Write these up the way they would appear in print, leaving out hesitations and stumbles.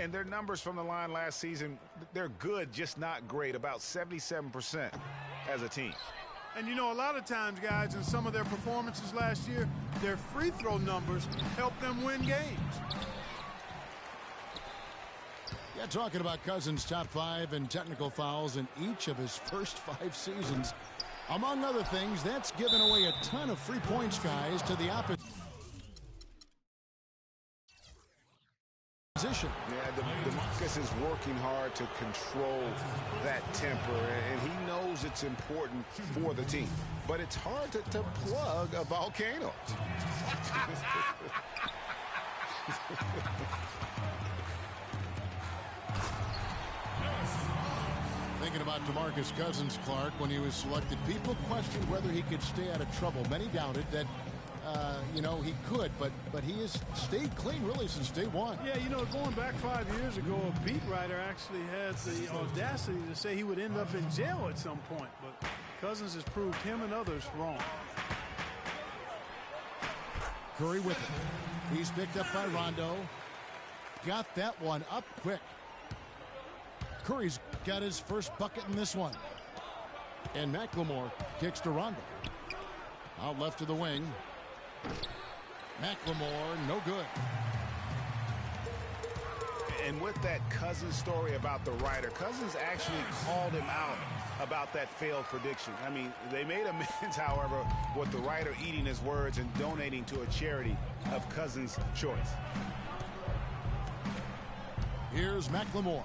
And their numbers from the line last season, they're good, just not great, about 77% as a team. And, you know, a lot of times, guys, in some of their performances last year, their free throw numbers helped them win games. Yeah, talking about Cousins' top 5 in technical fouls in each of his first 5 seasons. Among other things, that's given away a ton of free points, guys, to the opposite position. Yeah, DeMarcus is working hard to control that temper, and he knows it's important for the team. But it's hard to plug a volcano. Thinking about DeMarcus Cousins, Clark, when he was selected, people questioned whether he could stay out of trouble. Many doubted that, you know, he could, but he has stayed clean really since day one. Yeah, you know, going back 5 years ago, a beat writer actually had the audacity to say he would end up in jail at some point, but Cousins has proved him and others wrong. Curry with it. He's picked up by Rondo. Got that one up quick. Curry's got his first bucket in this one. And McLemore kicks to Rondo. Out left to the wing. McLemore, no good. And with that Cousins story about the writer, Cousins actually called him out about that failed prediction. I mean, they made amends, however, with the writer eating his words and donating to a charity of Cousins' choice. Here's McLemore.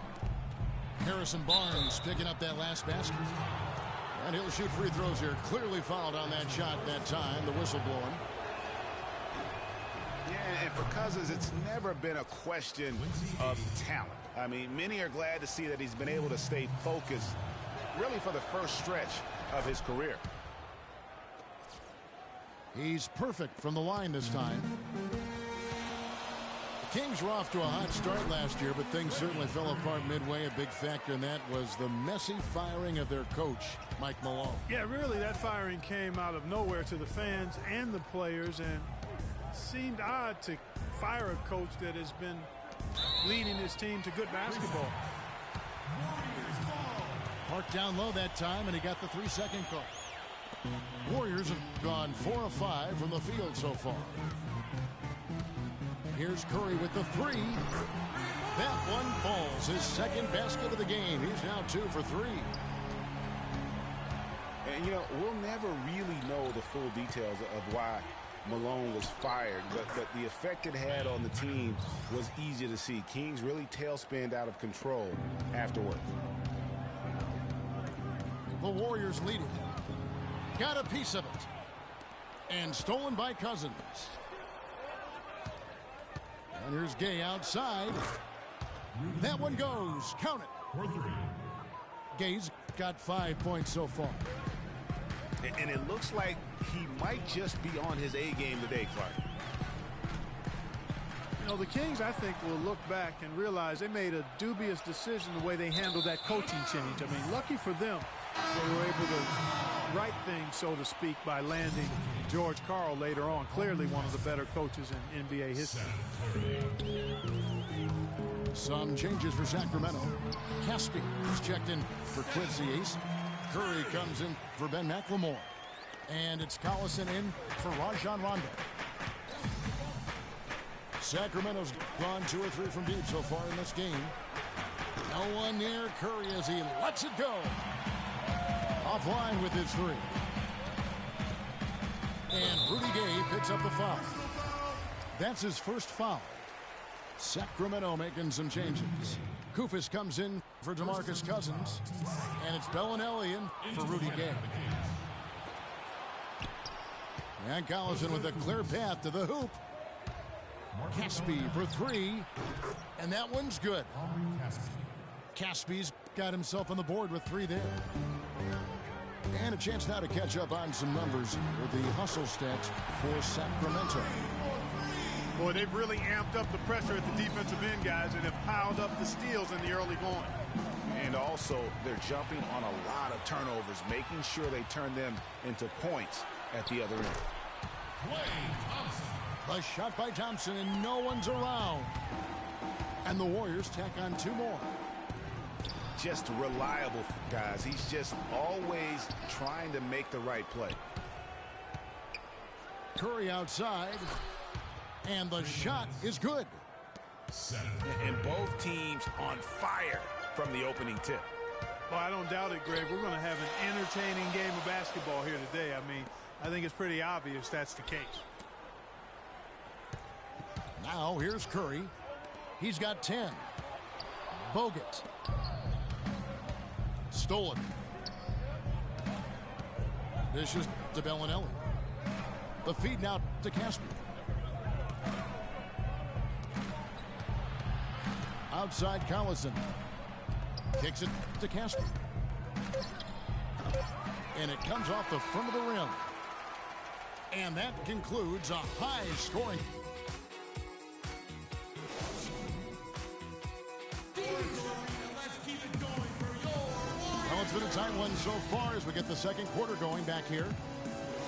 Harrison Barnes picking up that last basket. And he'll shoot free throws here. Clearly fouled on that shot that time. The whistle blowing. Yeah, and for Cousins, it's never been a question of talent. I mean, many are glad to see that he's been able to stay focused really for the first stretch of his career. He's perfect from the line this time. Kings were off to a hot start last year, but things certainly fell apart midway. A big factor in that was the messy firing of their coach, Mike Malone. Yeah, really, that firing came out of nowhere to the fans and the players, and seemed odd to fire a coach that has been leading his team to good basketball. Parked down low that time, and he got the 3-second call. Warriors have gone 4 of 5 from the field so far. Here's Curry with the 3. That one falls. His second basket of the game. He's now 2 for 3. And, you know, we'll never really know the full details of why Malone was fired, but the effect it had on the team was easy to see. Kings really tailspinned out of control afterward. The Warriors lead it. Got a piece of it. And stolen by Cousins. And here's Gay outside. That one goes. Count it. Gay's got 5 points so far. And it looks like he might just be on his A game today, Clark. You know, the Kings, I think, will look back and realize they made a dubious decision the way they handled that coaching change. I mean, lucky for them, they were able to right things, so to speak, by landing George Karl later on. Clearly one of the better coaches in NBA history. Some changes for Sacramento. Caspi is checked in for Quincy Ace. Curry comes in for Ben McLemore. And it's Collison in for Rajon Rondo. Sacramento's gone 2 or 3 from deep so far in this game. No one near Curry as he lets it go. Offline with his 3. And Rudy Gay picks up the foul. That's his first foul. Sacramento making some changes. Kufis comes in for DeMarcus Cousins. And it's Bellinelli in for Rudy Gay. And Collison with a clear path to the hoop. Caspi for 3. And that one's good. Caspi's got himself on the board with 3 there. And a chance now to catch up on some numbers with the hustle stats for Sacramento. Boy, they've really amped up the pressure at the defensive end, guys, and have piled up the steals in the early going. And also, they're jumping on a lot of turnovers, making sure they turn them into points at the other end. A shot by Thompson, and no one's around. And the Warriors tack on 2 more. Just reliable, guys. He's just always trying to make the right play. Curry outside. And the shot is good. And both teams on fire from the opening tip. Well, I don't doubt it, Greg. We're going to have an entertaining game of basketball here today. I mean, I think it's pretty obvious that's the case. Now here's Curry. He's got 10. Bogut. Stolen. Dishes to Bellinelli. The feed now to Caspi. Outside Collison. Kicks it to Caspi. And it comes off the front of the rim. And that concludes a high-scoring. Well, it's been a tight one so far as we get the second quarter going back here.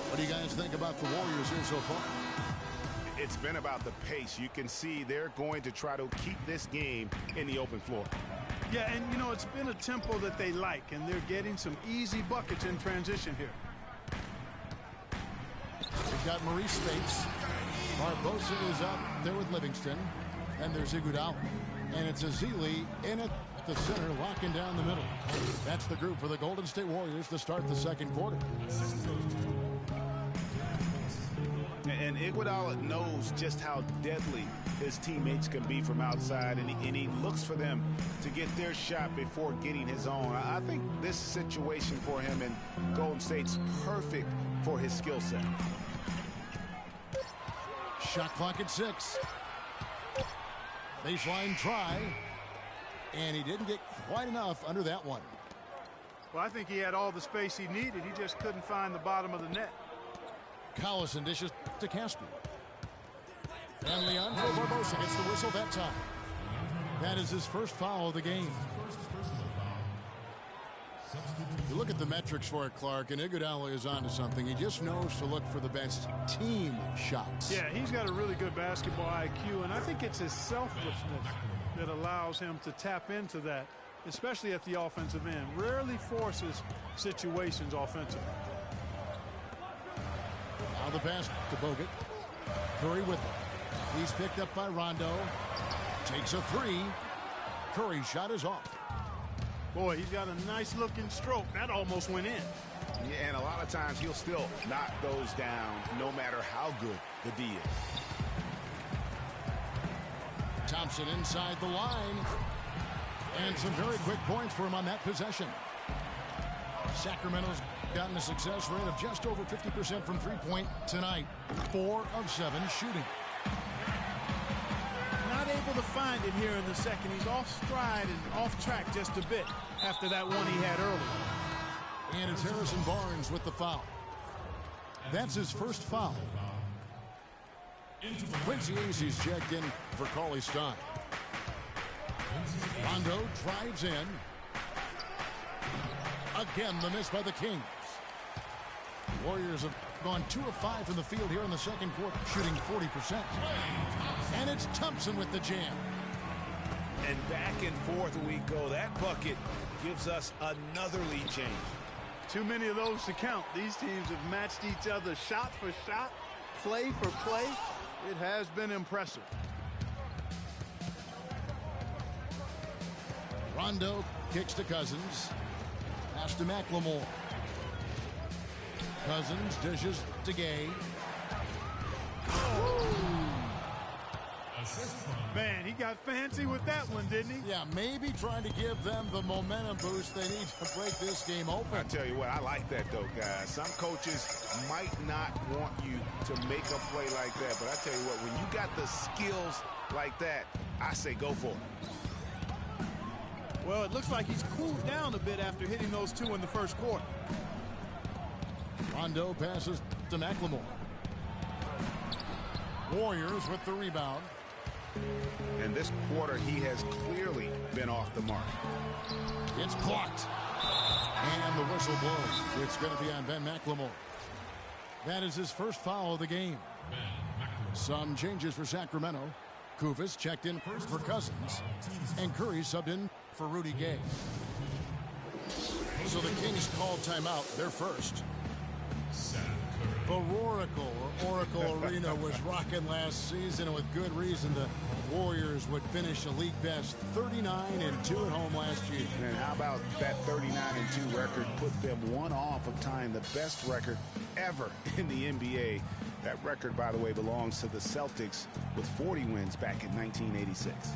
What do you guys think about the Warriors here so far? It's been about the pace. You can see they're going to try to keep this game in the open floor. Yeah, and, you know, it's been a tempo that they like, and they're getting some easy buckets in transition here. We've got Maurice Spates. Barbosa is up there with Livingston. And there's Iguodala. And it's Ezeli in at the center, locking down the middle. That's the group for the Golden State Warriors to start the second quarter. And Iguodala knows just how deadly his teammates can be from outside, and he looks for them to get their shot before getting his own. I think this situation for him in Golden State's perfect for his skill set. Shot clock at 6. Baseline try. And he didn't get quite enough under that one. Well, I think he had all the space he needed. He just couldn't find the bottom of the net. Collison dishes to Caspi. And Leandro Barbosa gets the whistle that time. That is his first foul of the game. You look at the metrics for it, Clark, and Iguodala is onto something. He just knows to look for the best team shots. Yeah, he's got a really good basketball IQ, and I think it's his selflessness that allows him to tap into that, especially at the offensive end. Rarely forces situations offensively. Now the pass to Bogut. Curry with it. He's picked up by Rondo. Takes a 3. Curry's shot is off. Boy, he's got a nice looking stroke. That almost went in. Yeah, and a lot of times he'll still knock those down no matter how good the D is. Thompson inside the line. And some very quick points for him on that possession. Sacramento's gotten a success rate of just over 50% from three-point tonight. 4 of 7 shooting. Not able to find it here in the second. He's off stride and off track just a bit after that one he had earlier. And it's Harrison Barnes with the foul. That's his first foul. Quincy Aces checked in for Cauley Stein. Rondo drives in. Again, the miss by the Kings. Warriors have gone 2 of 5 from the field here in the second quarter, shooting 40%. And it's Thompson with the jam. And back and forth we go. That bucket gives us another lead change. Too many of those to count. These teams have matched each other shot for shot, play for play. It has been impressive. Rondo kicks to Cousins. Pass to McLemore. Cousins dishes to Gay. Man, he got fancy with that one, didn't he? Yeah, maybe trying to give them the momentum boost they need to break this game open. I tell you what, I like that, though, guys. Some coaches might not want you to make a play like that, but I tell you what, when you got the skills like that, I say go for it. Well, it looks like he's cooled down a bit after hitting those 2 in the first quarter. Rondo passes to McLemore. Warriors with the rebound. In this quarter, he has clearly been off the mark. It's clocked. And the whistle blows. It's going to be on Ben McLemore. That is his first foul of the game. Some changes for Sacramento. Kuvas checked in first for Cousins, and Curry subbed in for Rudy Gay. So the Kings called timeout. They're first. The Oracle Arena was rocking last season, and with good reason. The Warriors would finish a league best 39-2 at home last year. And how about that 39-2 record put them one off of tying the best record ever in the NBA. That record, by the way, belongs to the Celtics with 40 wins back in 1986.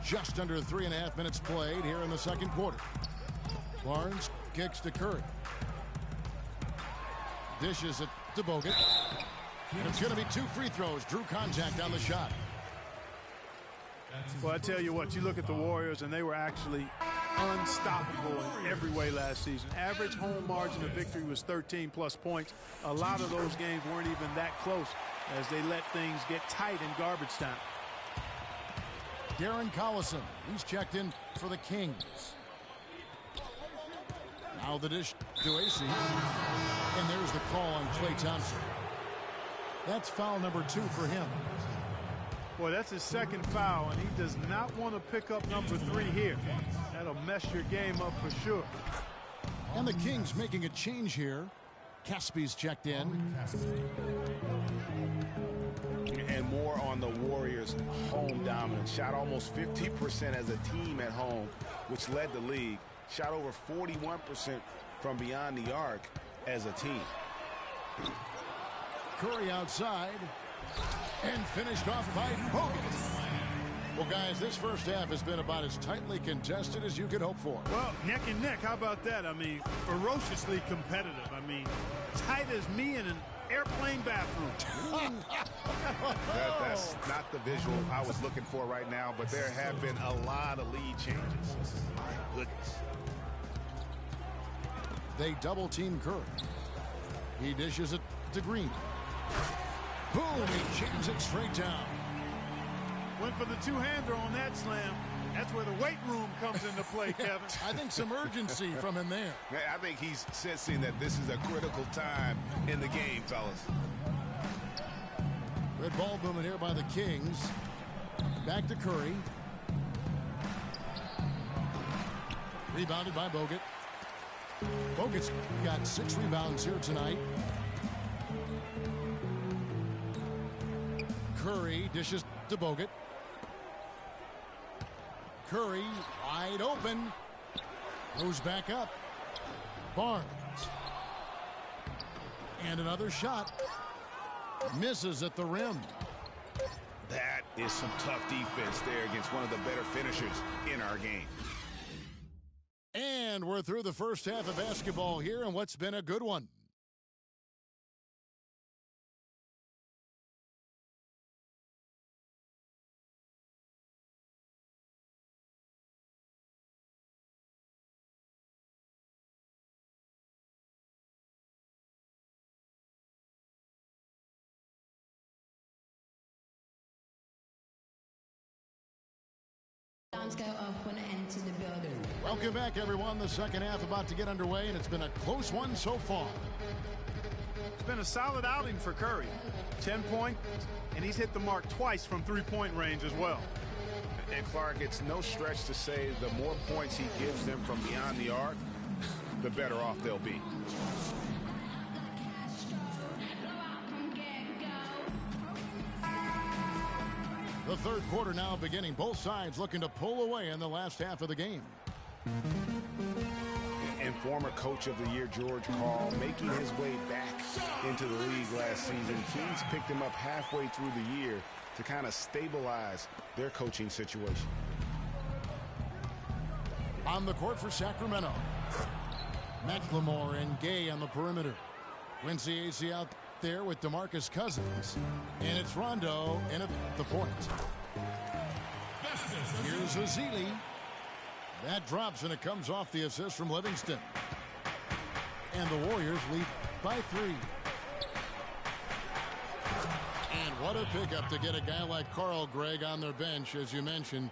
Just under 3.5 minutes played here in the second quarter. Barnes kicks to Curry. Dishes it to Bogut. And it's going to be 2 free throws. Drew contact on the shot. Well, I tell you what, you look at the Warriors, and they were actually unstoppable in every way last season. Average home margin of victory was 13+ points. A lot of those games weren't even that close as they let things get tight in garbage time. Darren Collison, he's checked in for the Kings. Now the dish to AC. And there's the call on Klay Thompson. That's foul number 2 for him. Boy, that's his second foul, and he does not want to pick up number 3 here. That'll mess your game up for sure. And the Kings making a change here. Caspi's checked in. And more on the Warriors' home dominance. Shot almost 50% as a team at home, which led the league. Shot over 41% from beyond the arc as a team. Curry outside. And finished off by Bogut. Well, guys, this first half has been about as tightly contested as you could hope for. Well, neck and neck. How about that? I mean, ferociously competitive. I mean, tight as me in an airplane bathroom. That's not the visual I was looking for right now, but there have been a lot of lead changes. My goodness. They double-team Curry. He dishes it to Green. Boom! He jams it straight down. Went for the two-hander on that slam. That's where the weight room comes into play, Kevin. I think some urgency from him there. I think he's sensing that this is a critical time in the game, fellas. Red ball movement here by the Kings. Back to Curry. Rebounded by Bogut. Bogut's got 6 rebounds here tonight. Curry dishes to Bogut. Curry wide open. Goes back up. Barnes. And another shot. Misses at the rim. That is some tough defense there against one of the better finishers in our game. And we're through the first half of basketball here, and what's been a good one. Go off when I enter the building. Welcome back, everyone. The second half about to get underway, and it's been a close one so far. It's been a solid outing for Curry. 10 points, and he's hit the mark twice from three-point range as well. And Clark, it's no stretch to say the more points he gives them from beyond the arc, the better off they'll be. The third quarter now beginning. Both sides looking to pull away in the last half of the game. And former coach of the year, George Karl, making his way back into the league last season. Kings picked him up halfway through the year to kind of stabilize their coaching situation. On the court for Sacramento. McLemore and Gay on the perimeter. Quincy Acy out there with DeMarcus Cousins. And it's Rondo in at the point. Here's Ezeli. That drops, and it comes off the assist from Livingston. And the Warriors lead by 3. And what a pickup to get a guy like Carl Gregg on their bench, as you mentioned.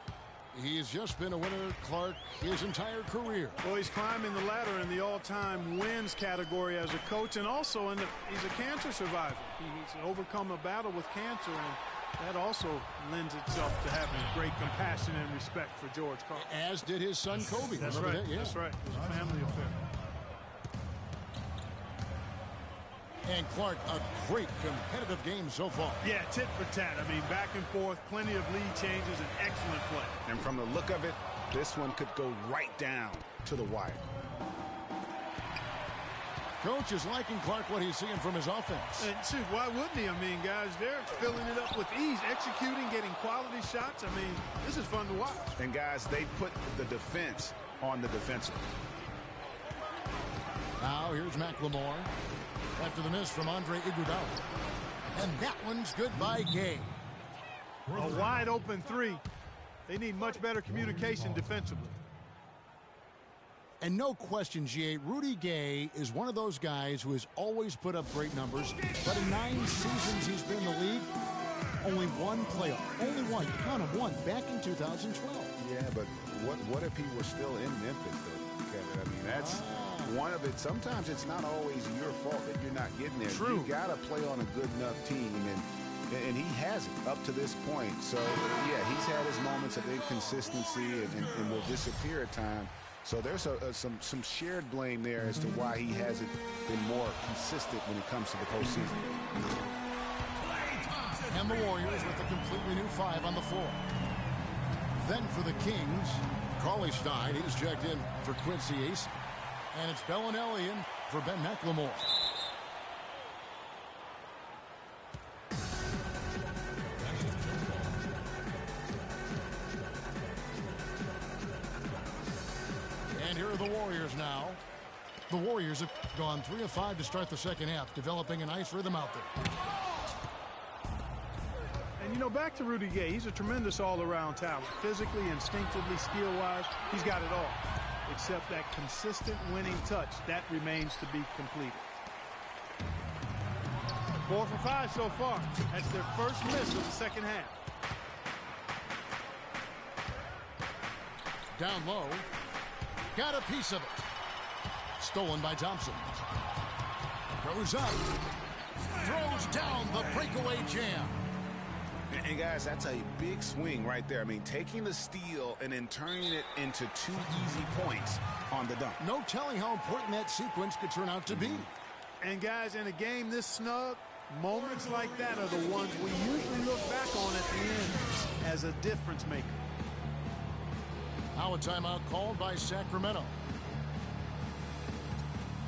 He's just been a winner, Clark, his entire career. Well, he's climbing the ladder in the all-time wins category as a coach, and also he's a cancer survivor. He's overcome a battle with cancer, and that also lends itself to having great compassion and respect for George Karl. As did his son Kobe. That's right. That? Yeah. That's right. It was a family affair. And Clark, a great competitive game so far. Yeah, tit for tat. I mean, back and forth, plenty of lead changes, and excellent play. And from the look of it, this one could go right down to the wire. Coach is liking Clark what he's seeing from his offense. And shoot, why wouldn't he? I mean, guys, they're filling it up with ease, executing, getting quality shots. I mean, this is fun to watch. And guys, they put the defense on the defensive. Now here's McLemore. After the miss from Andre Iguodala. And that one's good by Gay. A wide open 3. They need much better communication defensively. And no question, G8, Rudy Gay is one of those guys who has always put up great numbers. But in 9 seasons he's been in the league, only one playoff. Only one. Count him, one. Back in 2012. Yeah, but what if he were still in Memphis, though, Kevin? I mean, that's... one of it. Sometimes it's not always your fault that you're not getting there. True. You got to play on a good enough team, and he hasn't up to this point. So, yeah, he's had his moments of inconsistency and will disappear at times. So there's some shared blame there as to why he hasn't been more consistent when it comes to the postseason. And the Warriors with a completely new 5 on the floor. Then for the Kings, Cauley Stein, he's checked in for Quincy Acy. And it's Bellinelli in for Ben McLemore. And here are the Warriors now. The Warriors have gone 3 of 5 to start the second half, developing a nice rhythm out there. And, you know, back to Rudy Gay, he's a tremendous all-around talent. Physically, instinctively, skill-wise, he's got it all. Except that consistent winning touch, that remains to be completed. 4 for 5 so far. That's their first miss of the second half. Down low. Got a piece of it. Stolen by Thompson. Goes up. Throws down the breakaway jam. And guys, that's a big swing right there. I mean, taking the steal and then turning it into 2 easy points on the dunk. No telling how important that sequence could turn out to be. And guys, in a game this snug, moments like that are the ones we usually look back on at the end as a difference maker. Now a timeout called by Sacramento.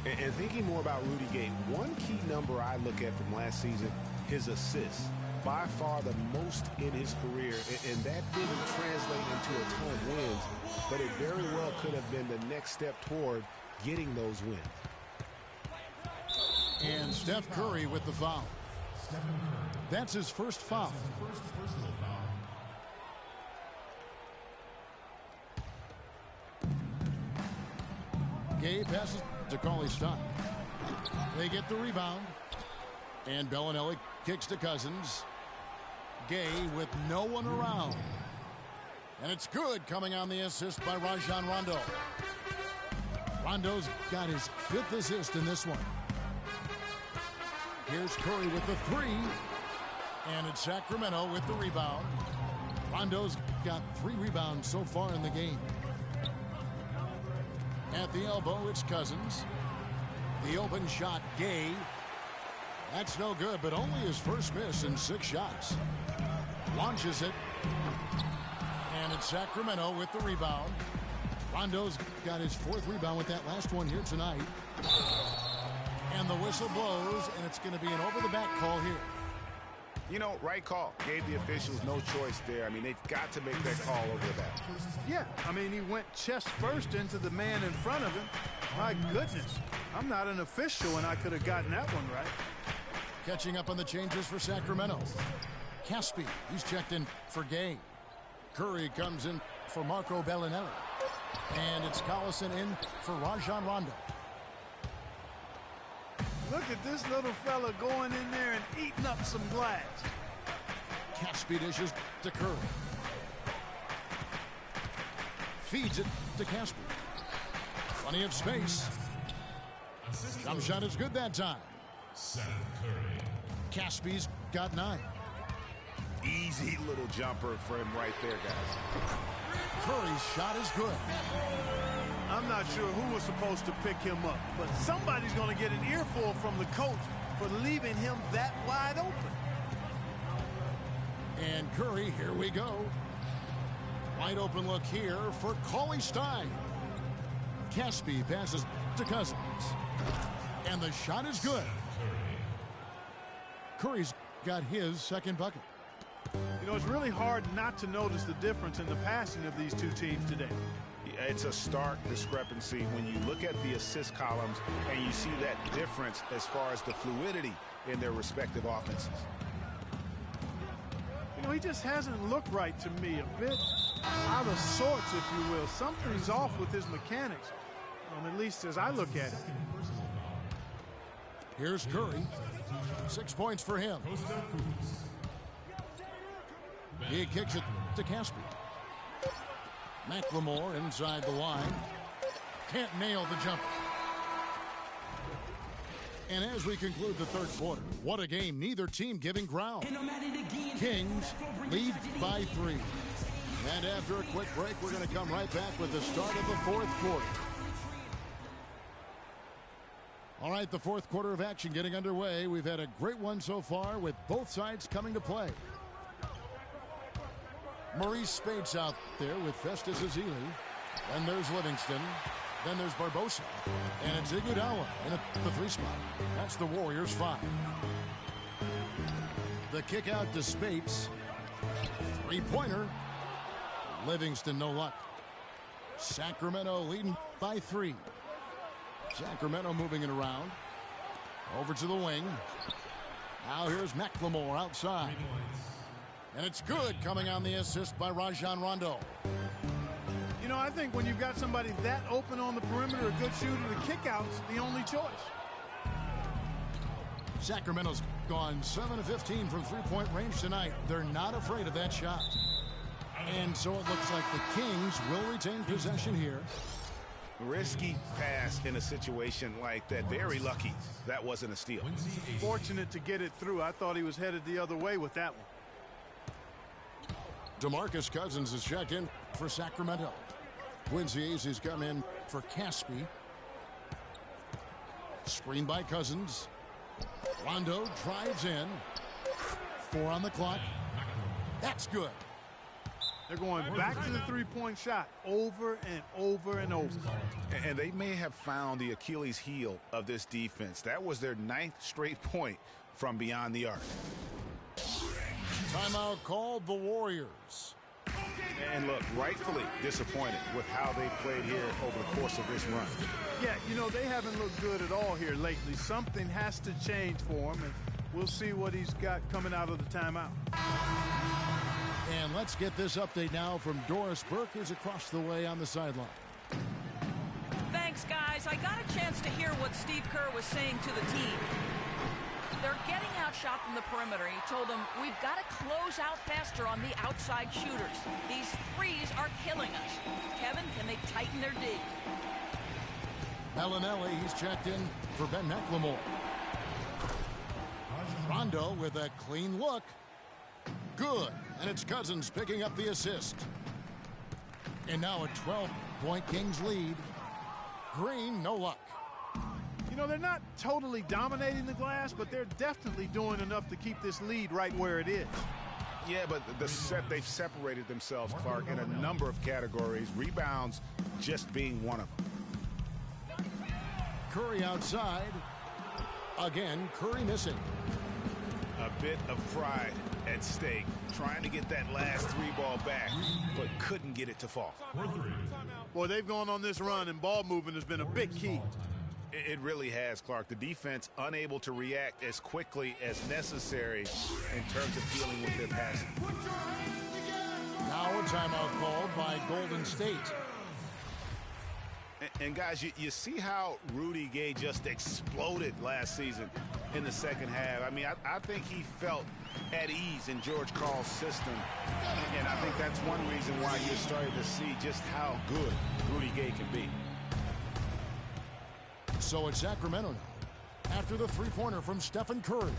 And thinking more about Rudy Gay, one key number I look at from last season, his assists. By far the most in his career, and that didn't translate into a ton of wins, but it very well could have been the next step toward getting those wins. And Steph Curry with the foul. That's his first foul. Gay passes to Cauley Stein. They get the rebound. And Bellinelli kicks to Cousins. Gay with no one around. And it's good, coming on the assist by Rajon Rondo. Rondo's got his 5th assist in this one. Here's Curry with the 3. And it's Sacramento with the rebound. Rondo's got 3 rebounds so far in the game. At the elbow, it's Cousins. The open shot, Gay. That's no good, but only his first miss in 6 shots. Launches it. And it's Sacramento with the rebound. Rondo's got his 4th rebound with that last one here tonight. And the whistle blows, and it's going to be an over-the-back call here. You know, right call. Gave the officials no choice there. I mean, they've got to make that call over that. Yeah, I mean, he went chest first into the man in front of him. My goodness, I'm not an official, and I could have gotten that one right. Catching up on the changes for Sacramento. Caspi, he's checked in for Gay. Curry comes in for Marco Bellinelli. And it's Collison in for Rajon Rondo. Look at this little fella going in there and eating up some glass. Caspi dishes to Curry. Feeds it to Caspi. Plenty of space. Jump shot is good that time. Caspi's got 9. Easy little jumper for him right there, guys. Curry's shot is good. I'm not sure who was supposed to pick him up, but somebody's going to get an earful from the coach for leaving him that wide open. And Curry, here we go. Wide open look here for Cauley Stein. Caspi passes to Cousins. And the shot is good. Curry's got his second bucket. You know, it's really hard not to notice the difference in the passing of these two teams today. It's a stark discrepancy when you look at the assist columns and you see that difference as far as the fluidity in their respective offenses. You know, he just hasn't looked right to me. A bit out of sorts, if you will. Something's off with his mechanics, at least as I look at it. Here's Curry. 6 points for him. He kicks it to Caspi. McLemore inside the line. Can't nail the jumper. And as we conclude the third quarter, what a game. Neither team giving ground. Kings lead by 3. And after a quick break, we're going to come right back with the start of the fourth quarter. All right, the fourth quarter of action getting underway. We've had a great one so far with both sides coming to play. Maurice Spade's out there with Festus Ezeli. Then there's Livingston. Then there's Barbosa. And it's Iguodala in the 3 spot. That's the Warriors' 5. The kick out to Spates. 3-pointer. Livingston, no luck. Sacramento leading by 3. Sacramento moving it around. Over to the wing. Now here's McLemore outside. And it's good, coming on the assist by Rajon Rondo. You know, I think when you've got somebody that open on the perimeter, a good shooter, the kick-out's the only choice. Sacramento's gone 7 of 15 from three-point range tonight. They're not afraid of that shot. And so it looks like the Kings will retain possession here. Risky pass in a situation like that. Very lucky that wasn't a steal. Fortunate to get it through. I thought he was headed the other way with that one. DeMarcus Cousins is checked in for Sacramento. Quincy Aces come in for Caspi. Screen by Cousins. Rondo drives in. 4 on the clock. That's good. They're going back to the three-point shot over and over and over. And they may have found the Achilles heel of this defense. That was their 9th straight point from beyond the arc. Timeout called the Warriors. And look, rightfully disappointed with how they played here over the course of this run. Yeah, you know, they haven't looked good at all here lately. Something has to change for him, and we'll see what he's got coming out of the timeout. And let's get this update now from Doris Burke, who's across the way on the sideline. Thanks, guys. I got a chance to hear what Steve Kerr was saying to the team. They're getting outshot from the perimeter. He told them, we've got to close out faster on the outside shooters. These threes are killing us. Kevin, can they tighten their D? Bellinelli, he's checked in for Ben McLemore. Rondo with a clean look. Good. And it's Cousins picking up the assist. And now a 12-point Kings lead. Green, no luck. You know, they're not totally dominating the glass, but they're definitely doing enough to keep this lead right where it is. Yeah, but they've separated themselves, Clark, in a number of categories. Rebounds just being one of them. Curry outside. Again, Curry missing. A bit of pride at stake, trying to get that last 3-ball back, but couldn't get it to fall. Boy, they've gone on this run, and ball movement has been a big key. It really has, Clark. The defense unable to react as quickly as necessary in terms of dealing with their passing. Now a timeout called by Golden State. And guys, you see how Rudy Gay just exploded last season in the second half. I mean, I think he felt at ease in George Karl's system. And I think that's one reason why you're starting to see just how good Rudy Gay can be. So it's Sacramento now, after the three-pointer from Stephen Curry.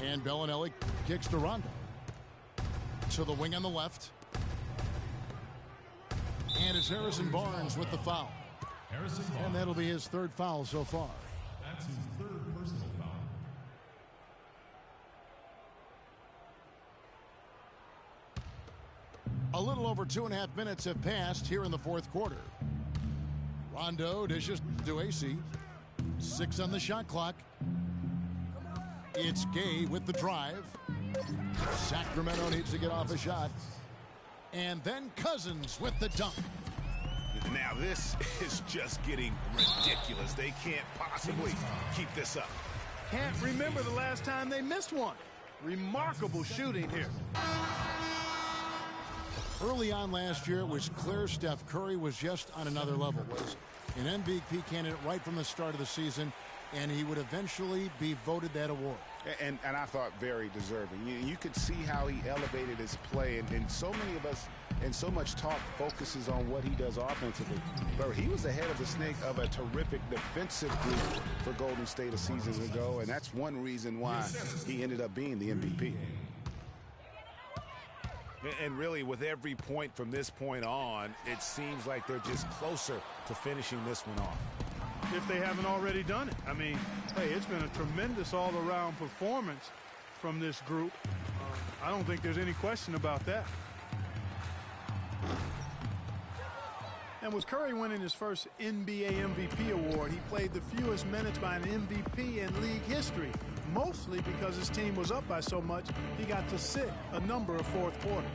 And Bellinelli kicks to Rondo. To the wing on the left. And it's Harrison Barnes with the foul. And that'll be his third foul so far. That's his third personal foul. A little over 2.5 minutes have passed here in the fourth quarter. Rondo dishes to AC. 6 on the shot clock. It's Gay with the drive. Sacramento needs to get off a shot. And then Cousins with the dunk. Now this is just getting ridiculous. They can't possibly keep this up. Can't remember the last time they missed one. Remarkable shooting here. Early on last year, it was clear Steph Curry was just on another level. Was an MVP candidate right from the start of the season, and he would eventually be voted that award. And I thought very deserving. You could see how he elevated his play, and so many of us and so much talk focuses on what he does offensively. But he was ahead of the snake of a terrific defensive group for Golden State a season ago, and that's one reason why he ended up being the MVP. And really, with every point from this point on, it seems like they're just closer to finishing this one off. If they haven't already done it. I mean, hey, it's been a tremendous all-around performance from this group. I don't think there's any question about that. And with Curry winning his first NBA MVP award, he played the fewest minutes by an MVP in league history, mostly because his team was up by so much he got to sit a number of fourth quarters.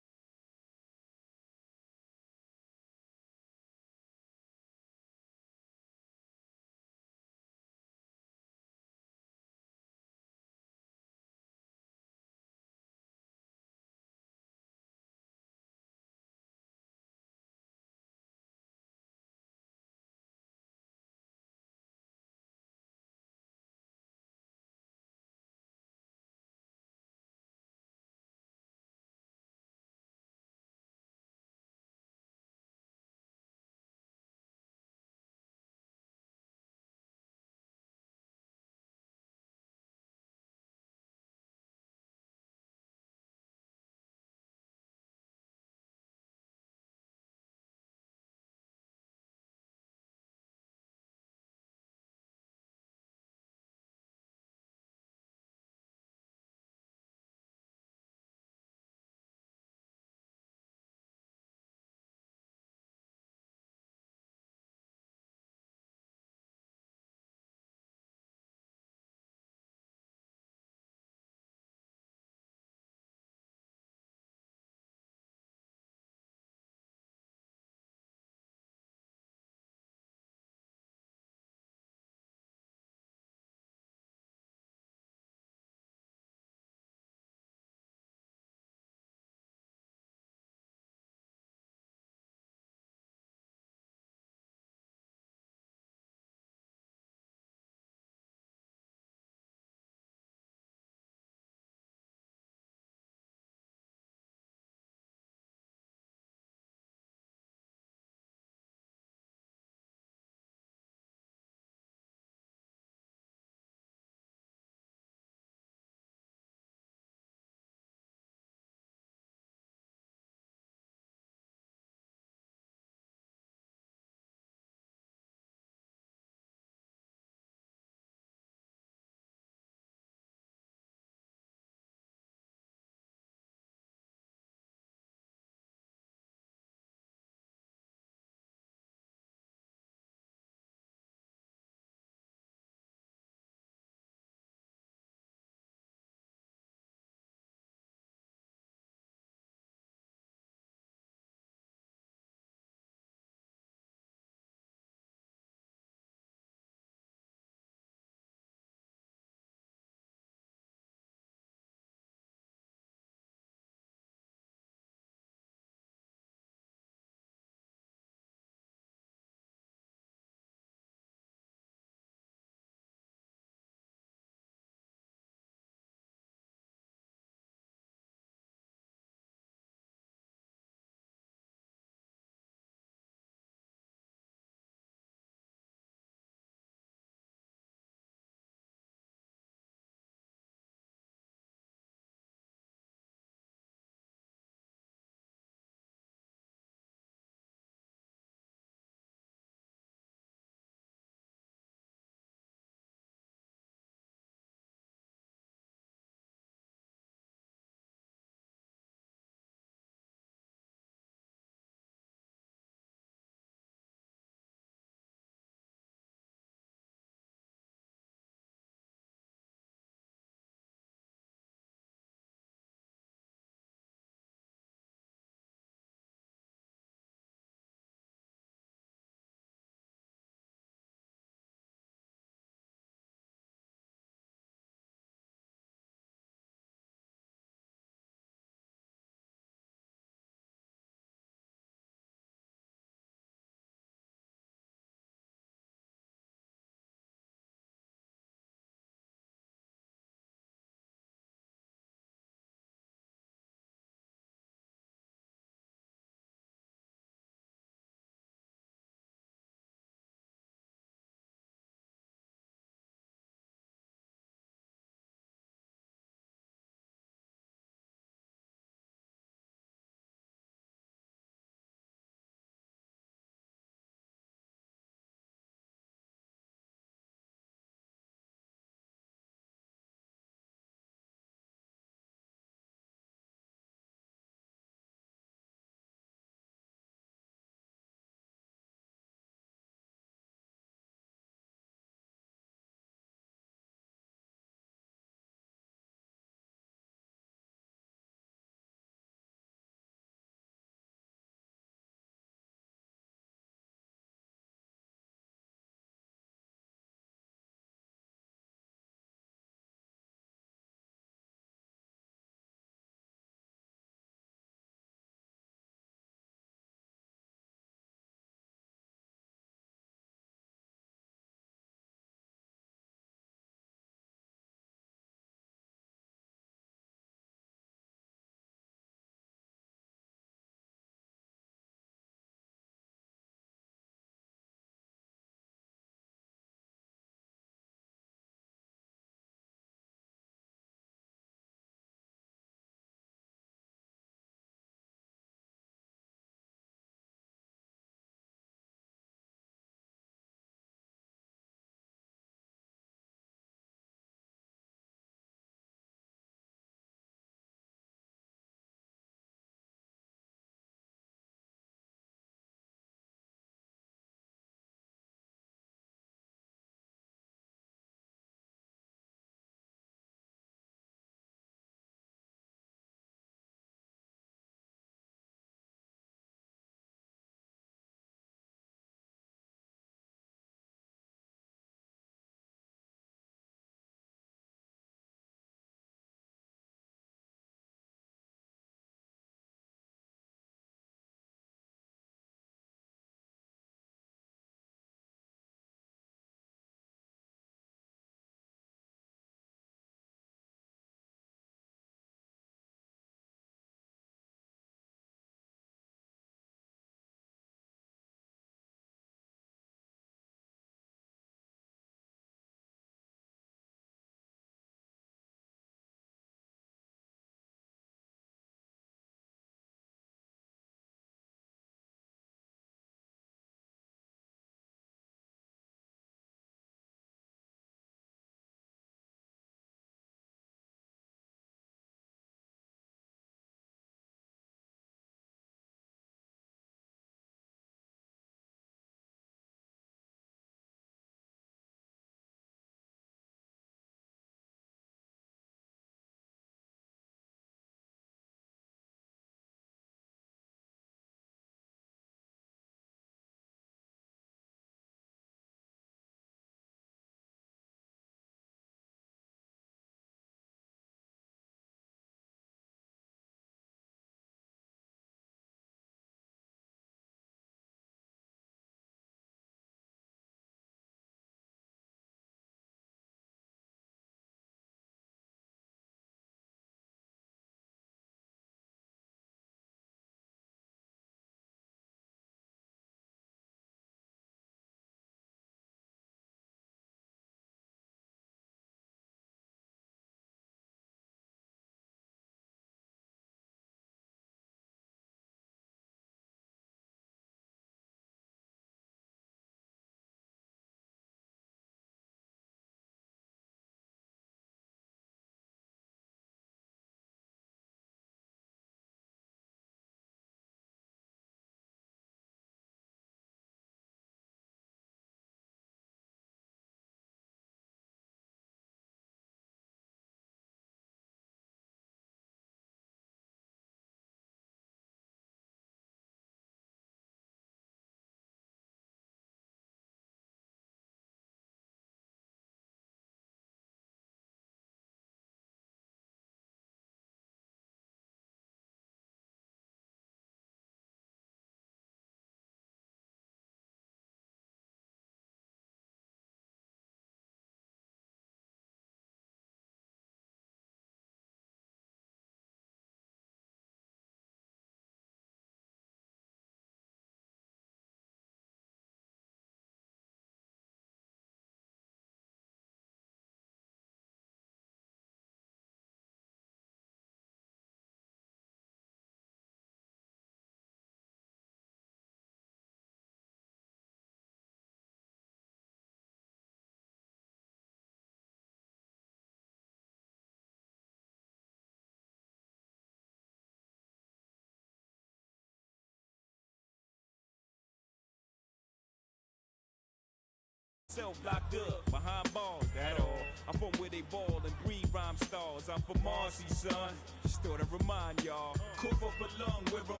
Self locked up behind bars, that all. I'm from where they ball and breed rhyme stars. I'm from Marcy, son. Just thought I'd remind y'all. Cough up a lung, we're